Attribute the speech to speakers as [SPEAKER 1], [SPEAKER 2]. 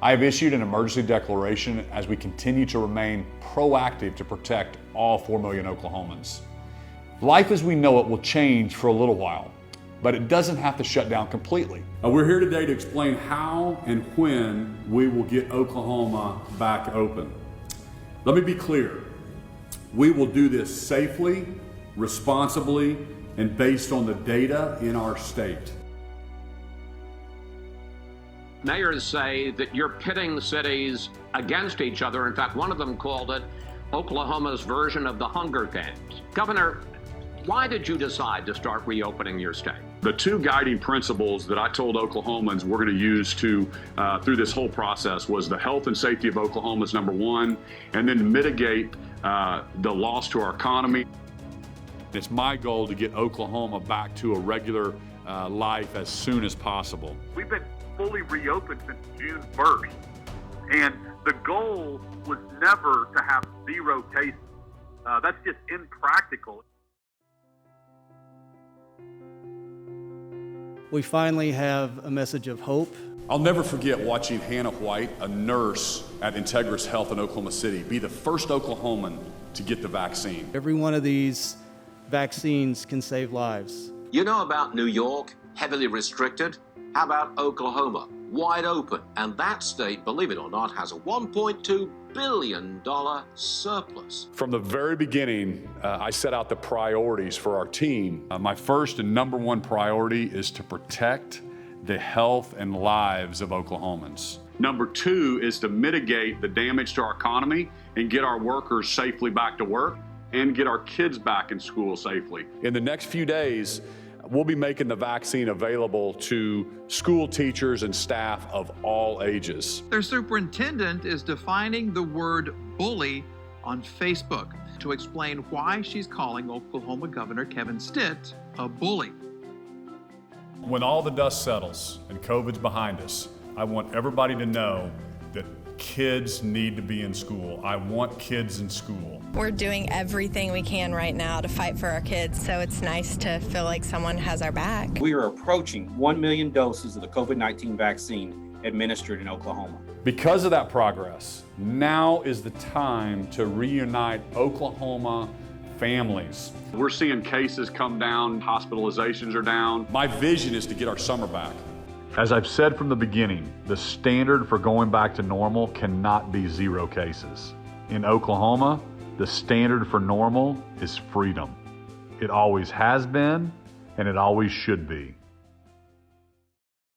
[SPEAKER 1] I have issued an emergency declaration as we continue to remain proactive to protect all 4 million Oklahomans. Life as we know it will change for a little while, but it doesn't have to shut down completely.
[SPEAKER 2] We're here today to explain how and when we will get Oklahoma back open. Let me be clear. We will do this safely, responsibly, and based on the data in our state.
[SPEAKER 3] Mayors say that you're pitting cities against each other. In fact, one of them called it Oklahoma's version of the Hunger Games. Governor, why did you decide to start reopening your state?
[SPEAKER 2] The two guiding principles that I told Oklahomans we're going to use through this whole process was the health and safety of Oklahomans, number one, and then to mitigate the loss to our economy. It's my goal to get Oklahoma back to a regular life as soon as possible.
[SPEAKER 4] We've been fully reopened since June 1st, and the goal was never to have 0 cases. That's just impractical.
[SPEAKER 5] We finally have a message of hope.
[SPEAKER 2] I'll never forget watching Hannah White, a nurse at Integris Health in Oklahoma City, be the first Oklahoman to get the vaccine.
[SPEAKER 5] Every one of these vaccines can save lives.
[SPEAKER 3] You know about New York, heavily restricted? How about Oklahoma, wide open? And that state, believe it or not, has a $1.2 billion surplus.
[SPEAKER 2] From the very beginning, I set out the priorities for our team. My first and number one priority is to protect the health and lives of Oklahomans. Number two is to mitigate the damage to our economy and get our workers safely back to work and get our kids back in school safely. In the next few days, we'll be making the vaccine available to school teachers and staff of all ages.
[SPEAKER 6] Their superintendent is defining the word bully on Facebook to explain why she's calling Oklahoma Governor Kevin Stitt a bully.
[SPEAKER 2] When all the dust settles and COVID's behind us, I want everybody to know that kids need to be in school. I want kids in school.
[SPEAKER 7] We're doing everything we can right now to fight for our kids, so it's nice to feel like someone has our back.
[SPEAKER 8] We are approaching 1 million doses of the COVID-19 vaccine administered in Oklahoma.
[SPEAKER 2] Because of that progress, now is the time to reunite Oklahoma families. We're seeing cases come down, hospitalizations are down. My vision is to get our summer back. As I've said from the beginning, the standard for going back to normal cannot be 0 cases. In Oklahoma, the standard for normal is freedom. It always has been, and it always should be.